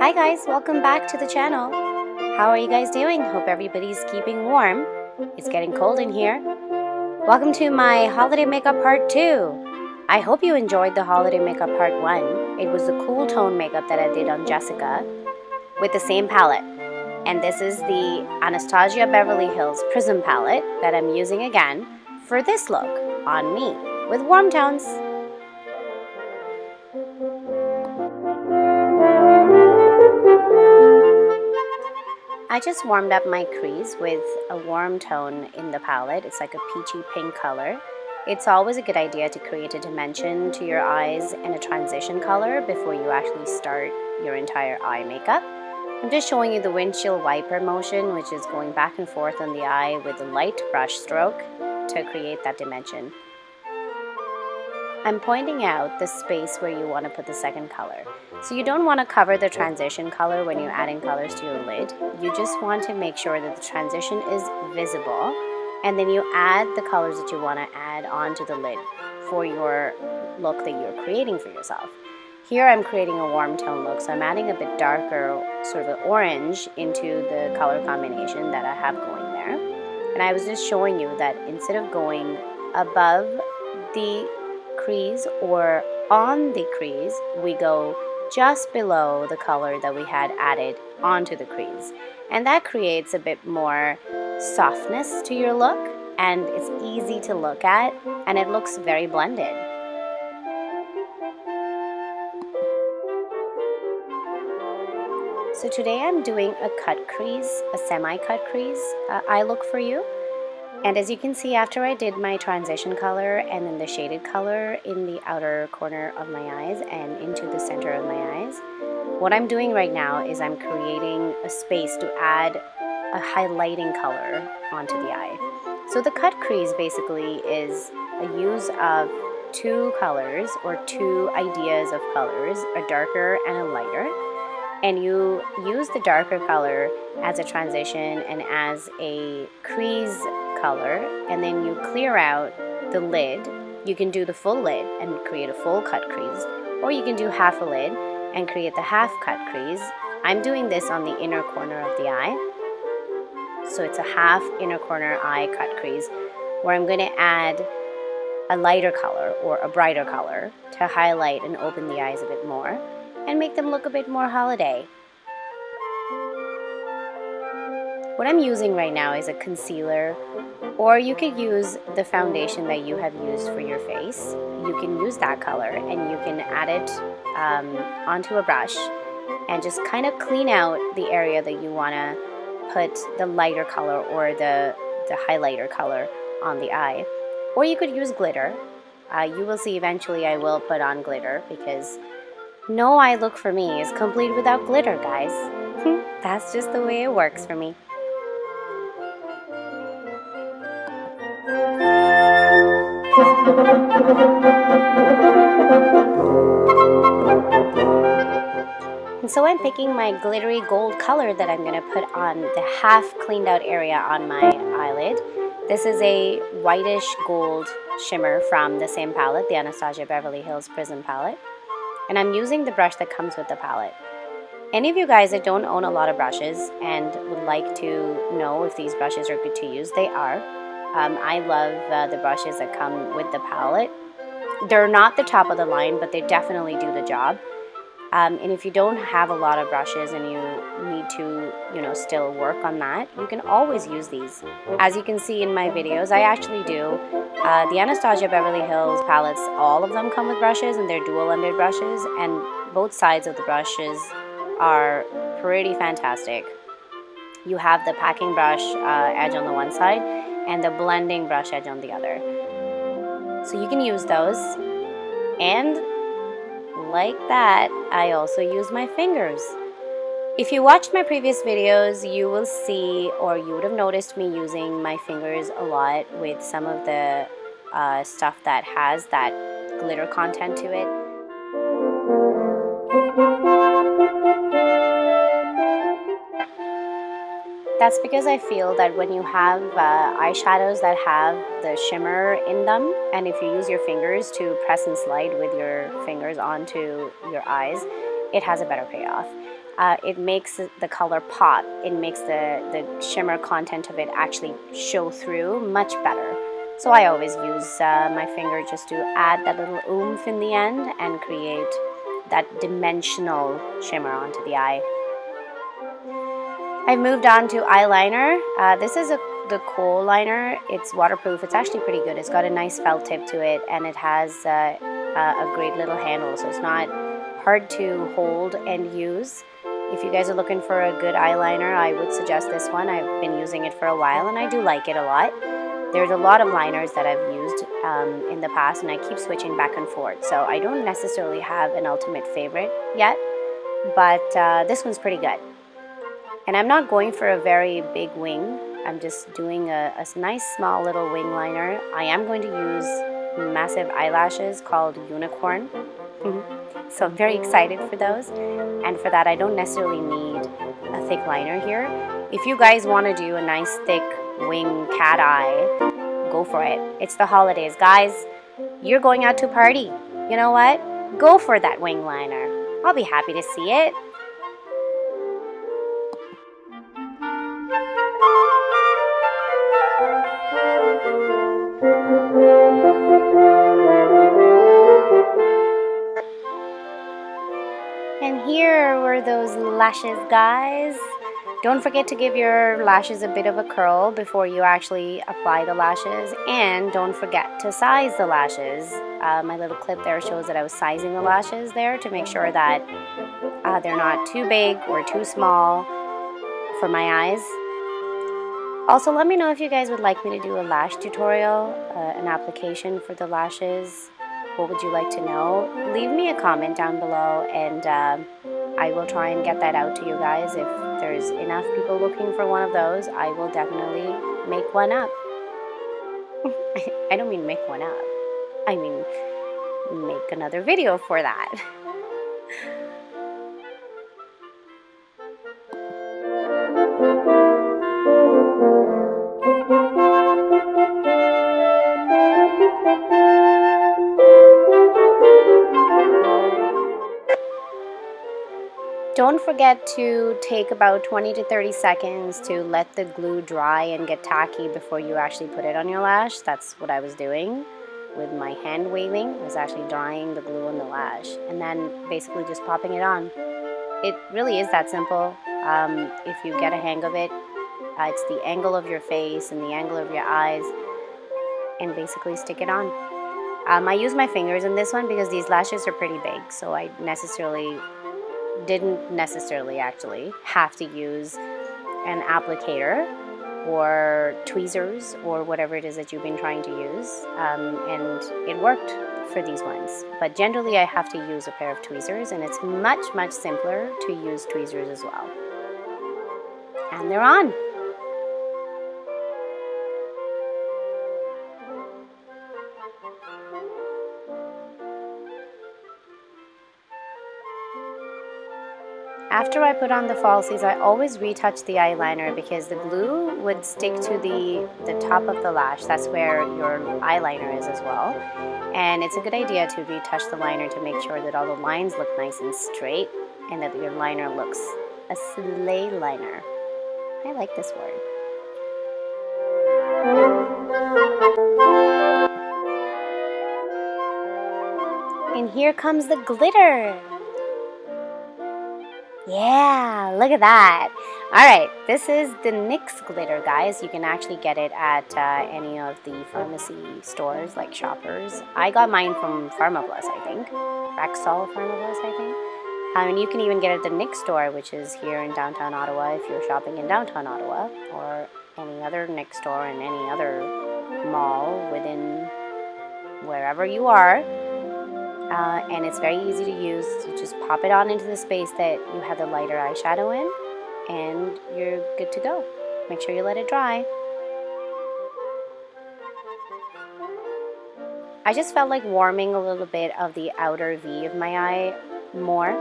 Hi guys, welcome back to the channel. How are you guys doing? Hope everybody's keeping warm. It's getting cold in here. Welcome to my holiday makeup part 2. I hope you enjoyed the holiday makeup part 1. It was the cool tone makeup that I did on Jessica with the same palette. And this is the Anastasia Beverly Hills Prism palette that I'm using again for this look on me with warm tones. I just warmed up my crease with a warm tone in the palette. It's like a peachy pink color. It's always a good idea to create a dimension to your eyes and a transition color before you actually start your entire eye makeup. I'm just showing you the windshield wiper motion, which is going back and forth on the eye with a light brush stroke to create that dimension. I'm pointing out the space where you want to put the second color. So you don't want to cover the transition color when you're adding colors to your lid. You just want to make sure that the transition is visible, and then you add the colors that you want to add onto the lid for your look that you're creating for yourself. Here I'm creating a warm tone look, so I'm adding a bit darker sort of orange into the color combination that I have going there. And I was just showing you that instead of going above the crease or on the crease, we go just below the color that we had added onto the crease, and that creates a bit more softness to your look, and it's easy to look at, and it looks very blended. So today I'm doing a cut crease, a semi-cut crease eye look for you. And as you can see, after I did my transition color and then the shaded color in the outer corner of my eyes and into the center of my eyes, what I'm doing right now is I'm creating a space to add a highlighting color onto the eye. So the cut crease basically is a use of two colors or two ideas of colors, a darker and a lighter. And you use the darker color as a transition and as a crease color, and then you clear out the lid. You can do the full lid and create a full cut crease, or you can do half a lid and create the half cut crease. I'm doing this on the inner corner of the eye, so it's a half inner corner eye cut crease where I'm going to add a lighter color or a brighter color to highlight and open the eyes a bit more and make them look a bit more holiday. What I'm using right now is a concealer, or you could use the foundation that you have used for your face. You can use that color and you can add it onto a brush and just kind of clean out the area that you want to put the lighter color or the highlighter color on the eye. Or you could use glitter. You will see eventually I will put on glitter because no eye look for me is complete without glitter, guys. That's just the way it works for me. And so I'm picking my glittery gold color that I'm going to put on the half cleaned out area on my eyelid. This is a whitish gold shimmer from the same palette, the Anastasia Beverly Hills Prism palette. And I'm using the brush that comes with the palette. Any of you guys that don't own a lot of brushes and would like to know if these brushes are good to use, they are. I love the brushes that come with the palette. They're not the top of the line, but they definitely do the job. And if you don't have a lot of brushes and you need to, still work on that, you can always use these. As you can see in my videos, I actually do. The Anastasia Beverly Hills palettes, all of them come with brushes, and they're dual-ended brushes, and both sides of the brushes are pretty fantastic. You have the packing brush edge on the one side and the blending brush edge on the other. So you can use those. And like that, I also use my fingers. If you watched my previous videos, you will see, or you would have noticed me using my fingers a lot with some of the stuff that has that glitter content to it. That's because I feel that when you have eyeshadows that have the shimmer in them, and if you use your fingers to press and slide with your fingers onto your eyes, it has a better payoff. it makes the color pop. It makes the shimmer content of it actually show through much better. So I always use my finger just to add that little oomph in the end and create that dimensional shimmer onto the eye. I moved on to eyeliner. This is the kohl liner. It's waterproof. It's actually pretty good. It's got a nice felt tip to it, and it has a great little handle, so it's not hard to hold and use. If you guys are looking for a good eyeliner, I would suggest this one. I've been using it for a while, and I do like it a lot. There's a lot of liners that I've used in the past, and I keep switching back and forth, so I don't necessarily have an ultimate favorite yet, but this one's pretty good. And I'm not going for a very big wing. I'm just doing a nice small little wing liner. I am going to use massive eyelashes called unicorn. So I'm very excited for those. And for that, I don't necessarily need a thick liner here. If you guys want to do a nice thick wing cat eye, go for it. It's the holidays, guys. You're going out to a party. You know what? Go for that wing liner. I'll be happy to see it. And here were those lashes, guys. Don't forget to give your lashes a bit of a curl before you actually apply the lashes, and don't forget to size the lashes. My little clip there shows that I was sizing the lashes there to make sure that they're not too big or too small for my eyes. Also, let me know if you guys would like me to do a lash tutorial, an application for the lashes. What would you like to know? Leave me a comment down below, and I will try and get that out to you guys. If there's enough people looking for one of those, I will definitely make one up. I don't mean make one up. I mean make another video for that. Don't forget to take about 20 to 30 seconds to let the glue dry and get tacky before you actually put it on your lash. That's what I was doing with my hand waving. I was actually drying the glue on the lash and then basically just popping it on. It really is that simple. If you get a hang of it, it's the angle of your face and the angle of your eyes, and basically stick it on. I use my fingers in this one because these lashes are pretty big, so I didn't necessarily actually have to use an applicator or tweezers or whatever it is that you've been trying to use, and it worked for these ones. But generally I have to use a pair of tweezers, and it's much simpler to use tweezers as well. And they're on. After I put on the falsies, I always retouch the eyeliner because the glue would stick to the top of the lash. That's where your eyeliner is as well. And it's a good idea to retouch the liner to make sure that all the lines look nice and straight and that your liner looks a slay liner. I like this word. And here comes the glitter. Yeah, look at that. Alright, this is the NYX glitter, guys. You can actually get it at any of the pharmacy stores like Shoppers. I got mine from PharmaPlus, I think. Rexall PharmaPlus, I think. And you can even get it at the NYX store, which is here in Downtown Ottawa if you're shopping in Downtown Ottawa, or any other NYX store in any other mall within wherever you are. And it's very easy to use. You just pop it on into the space that you have the lighter eyeshadow in, and you're good to go. Make sure you let it dry. I just felt like warming a little bit of the outer V of my eye more.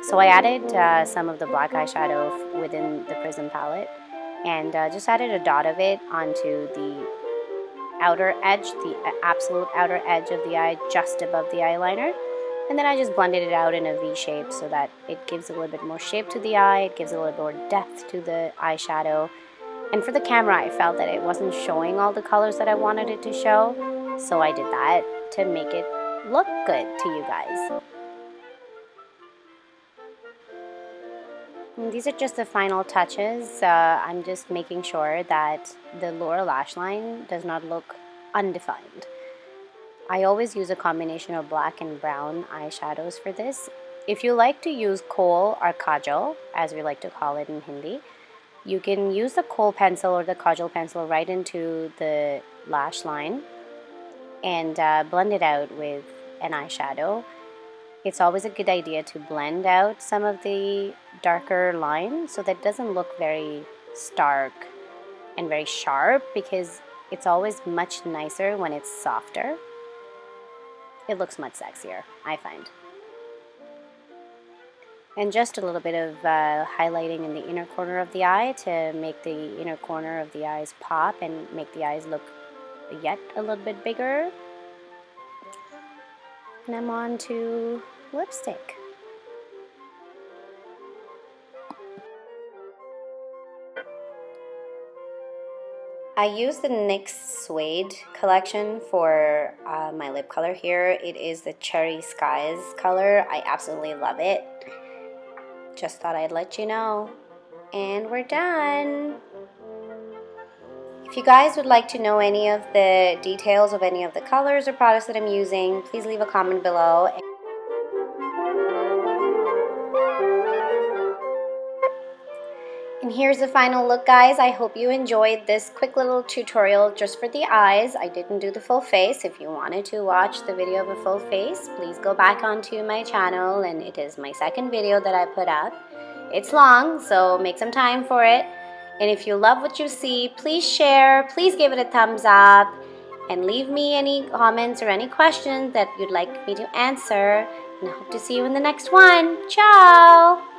So I added some of the black eyeshadow within the Prism palette, and just added a dot of it onto the outer edge, the absolute outer edge of the eye, just above the eyeliner. And then I just blended it out in a V shape so that it gives a little bit more shape to the eye, it gives a little bit more depth to the eyeshadow. And for the camera, I felt that it wasn't showing all the colors that I wanted it to show, so I did that to make it look good to you guys. And these are just the final touches. I'm just making sure that the lower lash line does not look undefined. I always use a combination of black and brown eyeshadows for this. If you like to use kohl or kajal, as we like to call it in Hindi, you can use the kohl pencil or the kajal pencil right into the lash line and blend it out with an eyeshadow. It's always a good idea to blend out some of the darker lines so that it doesn't look very stark and very sharp, because it's always much nicer when it's softer. It looks much sexier, I find. And just a little bit of highlighting in the inner corner of the eye to make the inner corner of the eyes pop and make the eyes look yet a little bit bigger. And I'm on to lipstick. I use the NYX Suede collection for my lip color here. It is the Cherry Skies color. I absolutely love it. Just thought I'd let you know. And we're done. If you guys would like to know any of the details of any of the colors or products that I'm using, please leave a comment below. And here's the final look, guys. I hope you enjoyed this quick little tutorial just for the eyes. I didn't do the full face. If you wanted to watch the video of a full face, please go back onto my channel, and it is my second video that I put up. It's long, so make some time for it. And if you love what you see, please share, please give it a thumbs up, and leave me any comments or any questions that you'd like me to answer. And I hope to see you in the next one. Ciao!